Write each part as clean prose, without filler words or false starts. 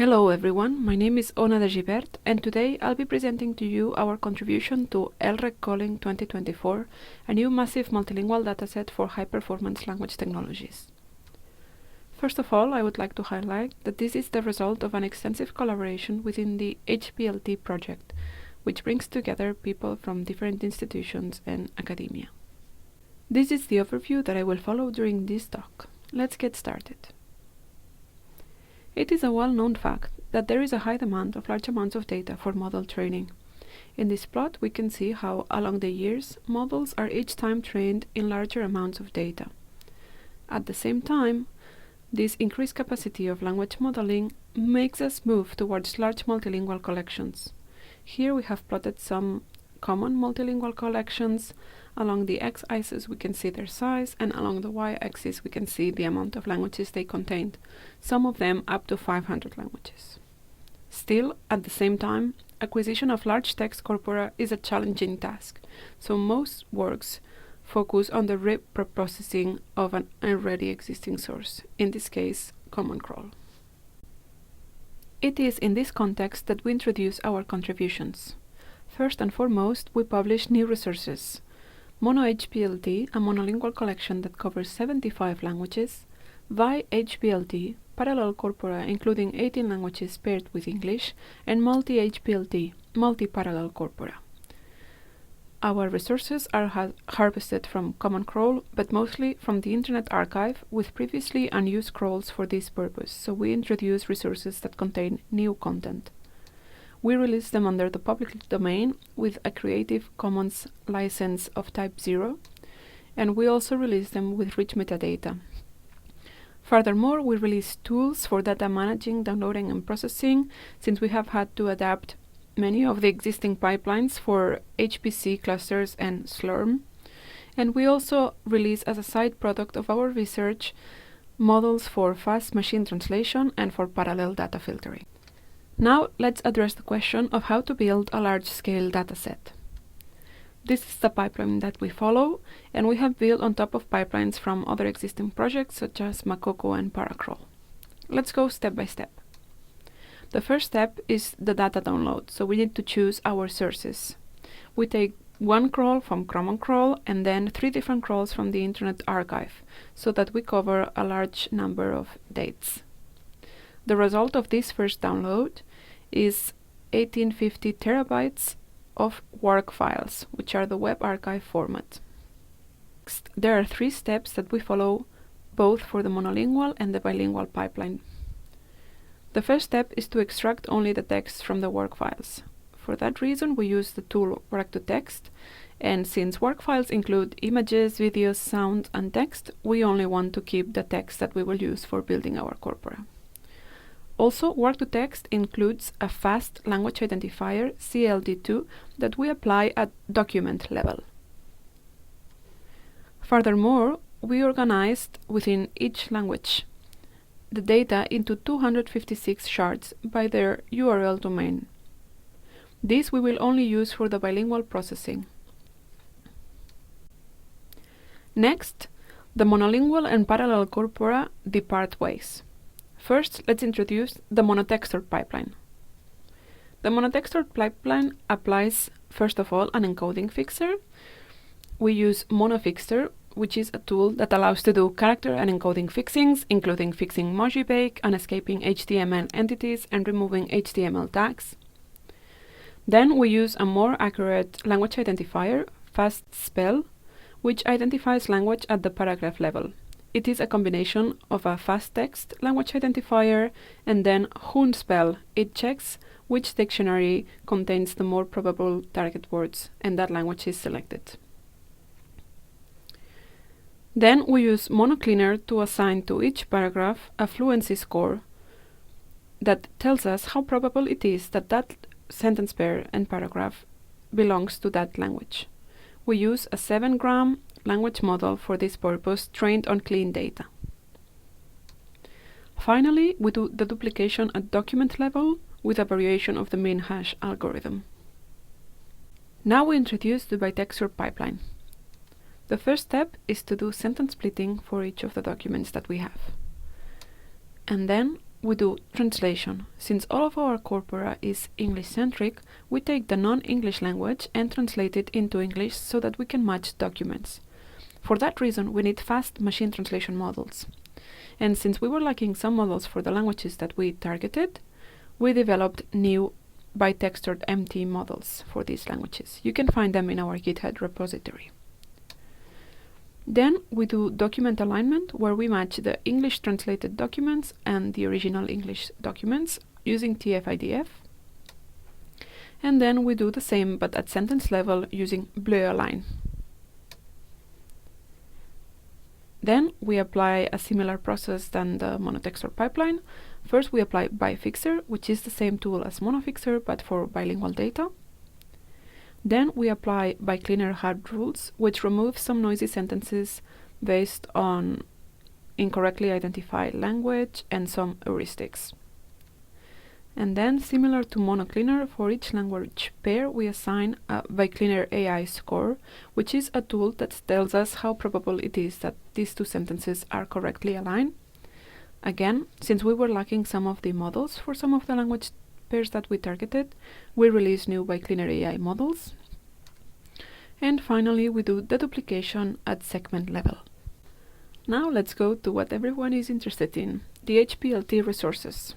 Hello everyone, my name is Ona de Gibert and today I'll be presenting to you our contribution to LREC-COLING 2024, a new massive multilingual dataset for high-performance language technologies. First of all, I would like to highlight that this is the result of an extensive collaboration within the HPLT project, which brings together people from different institutions and academia. This is the overview that I will follow during this talk. Let's get started. It is a well-known fact that there is a high demand of large amounts of data for model training. In this plot, we can see how, along the years, models are each time trained in larger amounts of data. At the same time, this increased capacity of language modeling makes us move towards large multilingual collections. Here we have plotted some common multilingual collections. Along the x-axis we can see their size, and along the y-axis we can see the amount of languages they contained, some of them up to 500 languages. Still, at the same time, acquisition of large text corpora is a challenging task, so most works focus on the reprocessing of an already existing source, in this case, Common Crawl. It is in this context that we introduce our contributions. First and foremost, we publish new resources. Mono-HPLT, a monolingual collection that covers 75 languages, Vi-HPLT, parallel corpora including 18 languages paired with English, and Multi-HPLT, multi-parallel corpora. Our resources are harvested from Common Crawl, but mostly from the Internet Archive, with previously unused crawls for this purpose, so we introduce resources that contain new content. We release them under the public domain with a Creative Commons license of type 0, and we also release them with rich metadata. Furthermore, we release tools for data managing, downloading and processing, since we have had to adapt many of the existing pipelines for HPC clusters and Slurm. And we also release, as a side product of our research, models for fast machine translation and for parallel data filtering. Now let's address the question of how to build a large-scale dataset. This is the pipeline that we follow, and we have built on top of pipelines from other existing projects such as Makoko and Paracrawl. Let's go step by step. The first step is the data download, so we need to choose our sources. We take one crawl from Common Crawl and then 3 different crawls from the Internet Archive, so that we cover a large number of dates. The result of this first download is 1850 terabytes of work files, which are the web archive format. Next, there are 3 steps that we follow both for the monolingual and the bilingual pipeline. The first step is to extract only the text from the work files. For that reason, we use the tool Work-to-Text, and since work files include images, videos, sound, and text, we only want to keep the text that we will use for building our corpora. Also, Work-to-Text includes a fast language identifier, CLD2, that we apply at document level. Furthermore, we organized within each language the data into 256 shards by their URL domain. This we will only use for the bilingual processing. Next, the monolingual and parallel corpora depart ways. First, let's introduce the monotextured pipeline. The monotextured pipeline applies, first of all, an encoding fixer. We use monofixer, which is a tool that allows to do character and encoding fixings, including fixing Mojibake and escaping HTML entities and removing HTML tags. Then we use a more accurate language identifier, FastSpell, which identifies language at the paragraph level. It is a combination of a fast text language identifier and then HUNSpell. It checks which dictionary contains the more probable target words, and that language is selected. Then we use MonoCleaner to assign to each paragraph a fluency score that tells us how probable it is that that sentence pair and paragraph belongs to that language. We use a 7-gram language model for this purpose, trained on clean data. Finally, we do the duplication at document level with a variation of the min hash algorithm. Now we introduce the bitextured pipeline. The first step is to do sentence splitting for each of the documents that we have. And then we do translation. Since all of our corpora is English-centric, we take the non-English language and translate it into English so that we can match documents. For that reason, we need fast machine translation models. And since we were lacking some models for the languages that we targeted, we developed new bitextured MT models for these languages. You can find them in our GitHub repository. Then we do document alignment, where we match the English translated documents and the original English documents using TF-IDF. And then we do the same but at sentence level using bleu align. Then we apply a similar process than the monotextual pipeline. First we apply bifixer, which is the same tool as monofixer but for bilingual data. Then we apply bicleaner hard rules, which remove some noisy sentences based on incorrectly identified language and some heuristics. And then, similar to monocleaner, for each language pair we assign a bicleaner AI score, which is a tool that tells us how probable it is that these two sentences are correctly aligned. Again, since we were lacking some of the models for some of the language pairs that we targeted, we release new bicleaner AI models. And finally, we do deduplication at segment level. Now let's go to what everyone is interested in, the HPLT resources.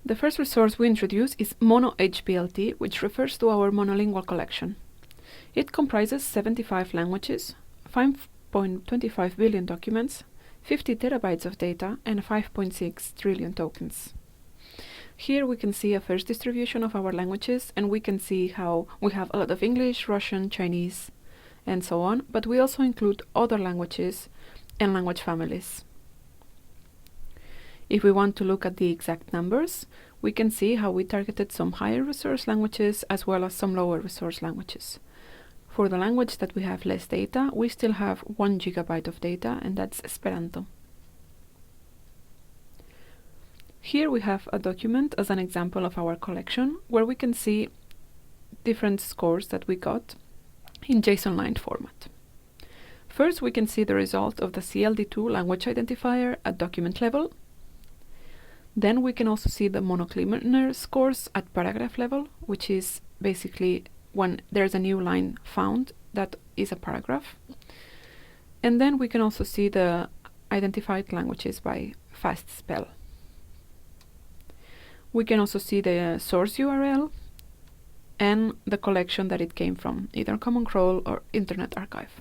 The first resource we introduce is MonoHPLT, which refers to our monolingual collection. It comprises 75 languages, 5.25 billion documents, 50 terabytes of data, and 5.6 trillion tokens. Here we can see a first distribution of our languages, and we can see how we have a lot of English, Russian, Chinese, and so on, but we also include other languages and language families. If we want to look at the exact numbers, we can see how we targeted some higher resource languages as well as some lower resource languages. For the language that we have less data, we still have 1 gigabyte of data, and that's Esperanto. Here we have a document as an example of our collection, where we can see different scores that we got in JSON-line format. First, we can see the result of the CLD2 language identifier at document level. Then we can also see the monocleaner scores at paragraph level, which is basically when there's a new line found that is a paragraph. And then we can also see the identified languages by fast spell. We can also see the source URL and the collection that it came from, either Common Crawl or Internet Archive.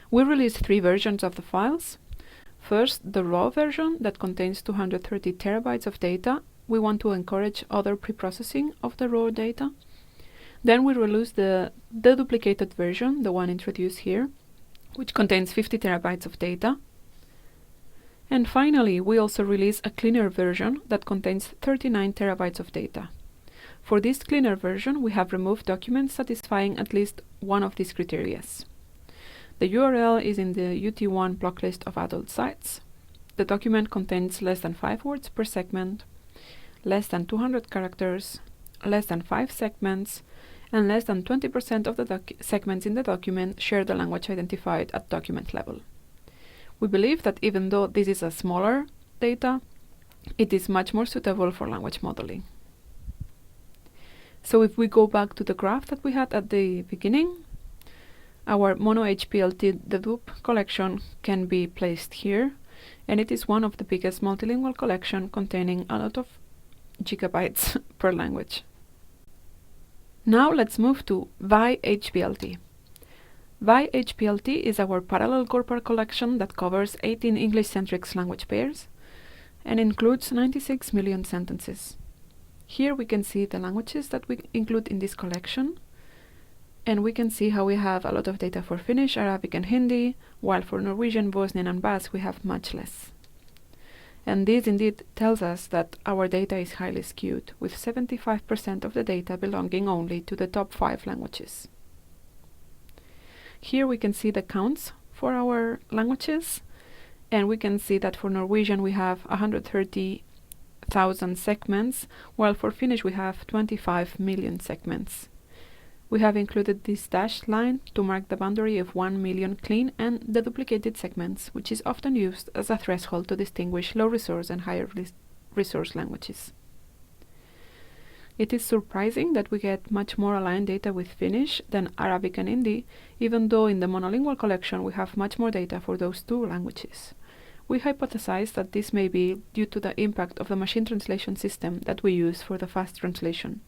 We released 3 versions of the files. First, the raw version that contains 230 terabytes of data. We want to encourage other pre-processing of the raw data. Then we released the deduplicated version, the one introduced here, which contains 50 terabytes of data. And finally, we also release a cleaner version that contains 39 terabytes of data. For this cleaner version, we have removed documents satisfying at least one of these criteria. The URL is in the UT1 block list of adult sites. The document contains less than 5 words per segment, less than 200 characters, less than 5 segments, and less than 20% of the segments in the document share the language identified at document level. We believe that even though this is a smaller data, it is much more suitable for language modeling. So if we go back to the graph that we had at the beginning, our MonoHPLT dedup collection can be placed here, and it is one of the biggest multilingual collection containing a lot of gigabytes per language. Now let's move to VI-HPLT. VI-HPLT is our parallel corpora collection that covers 18 English-centric language pairs and includes 96 million sentences. Here we can see the languages that we include in this collection, and we can see how we have a lot of data for Finnish, Arabic and Hindi, while for Norwegian, Bosnian and Basque we have much less. And this indeed tells us that our data is highly skewed, with 75% of the data belonging only to the top 5 languages. Here we can see the counts for our languages, and we can see that for Norwegian we have 130,000 segments, while for Finnish we have 25 million segments. We have included this dashed line to mark the boundary of 1 million clean and deduplicated segments, which is often used as a threshold to distinguish low-resource and higher-resource languages. It is surprising that we get much more aligned data with Finnish than Arabic and Hindi, even though in the monolingual collection we have much more data for those two languages. We hypothesize that this may be due to the impact of the machine translation system that we use for the fast translation.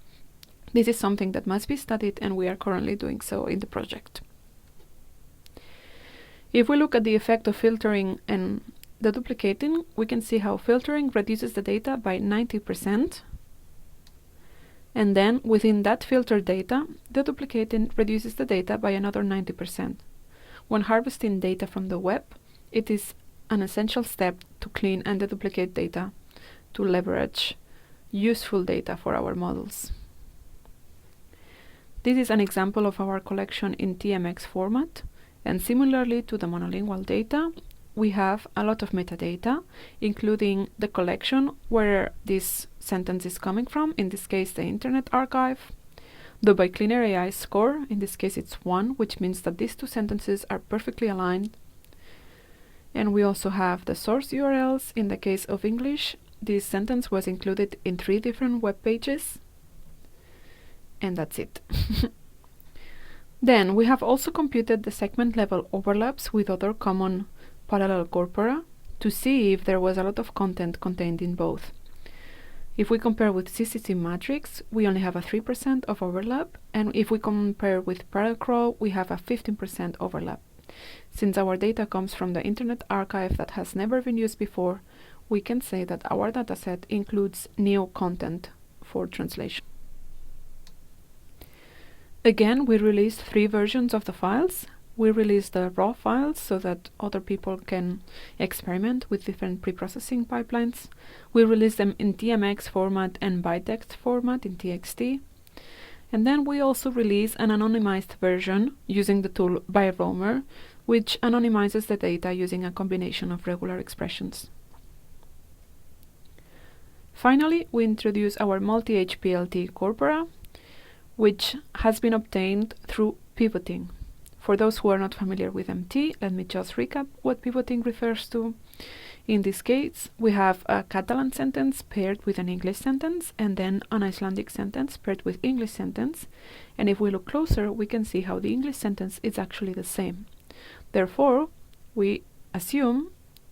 This is something that must be studied, and we are currently doing so in the project. If we look at the effect of filtering and deduplicating, we can see how filtering reduces the data by 90%, and then within that filtered data, deduplicating reduces the data by another 90%. When harvesting data from the web, it is an essential step to clean and deduplicate data to leverage useful data for our models. This is an example of our collection in TMX format, and similarly to the monolingual data, we have a lot of metadata, including the collection where this sentence is coming from, in this case the Internet Archive, the by Cleaner AI score, in this case it's 1, which means that these two sentences are perfectly aligned. And we also have the source URLs. In the case of English, this sentence was included in 3 different web pages. And that's it. Then we have also computed the segment level overlaps with other common parallel corpora to see if there was a lot of content contained in both. If we compare with CCC matrix, we only have a 3% of overlap, and if we compare with Parallel, we have a 15% overlap. Since our data comes from the Internet Archive that has never been used before, we can say that our dataset includes new content for translation. Again, we released 3 versions of the files. We released the raw files so that other people can experiment with different preprocessing pipelines. We released them in TMX format and bytext format in TXT. And then we also release an anonymized version using the tool byRoamer, which anonymizes the data using a combination of regular expressions. Finally, we introduce our multi-HPLT corpora, which has been obtained through pivoting. For those who are not familiar with MT, let me just recap what pivoting refers to. In this case, we have a Catalan sentence paired with an English sentence, and then an Icelandic sentence paired with English sentence. And if we look closer, we can see how the English sentence is actually the same. Therefore, we assume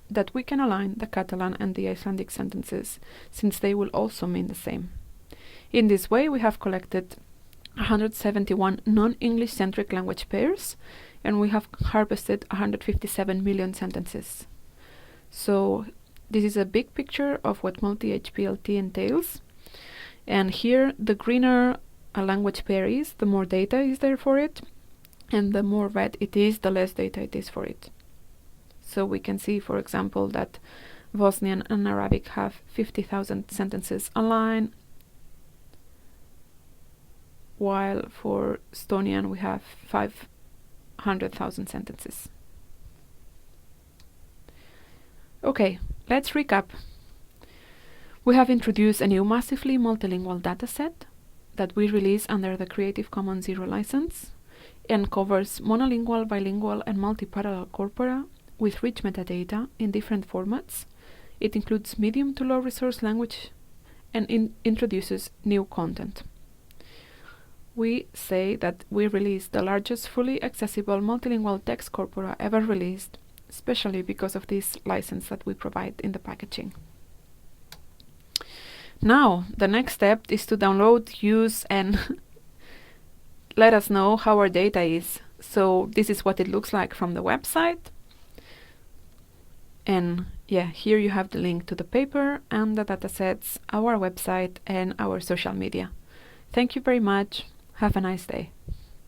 that we can align the Catalan and the Icelandic sentences, since they will also mean the same. In this way, we have collected 171 non-English centric language pairs, and we have harvested 157 million sentences. So this is a big picture of what multi-HPLT entails. And here, the greener a language pair is, the more data is there for it, and the more red it is, the less data it is for it. So we can see, for example, that Bosnian and Arabic have 50,000 sentences aligned, while for Estonian we have 500,000 sentences. Okay, let's recap. We have introduced a new massively multilingual dataset that we release under the Creative Commons Zero license and covers monolingual, bilingual, and multi-parallel corpora with rich metadata in different formats. It includes medium to low resource language and introduces new content. We say that we released the largest fully accessible multilingual text corpora ever released, especially because of this license that we provide in the packaging. Now, the next step is to download, use, and let us know how our data is. So this is what it looks like from the website. And yeah, here you have the link to the paper and the datasets, our website, and our social media. Thank you very much. Have a nice day.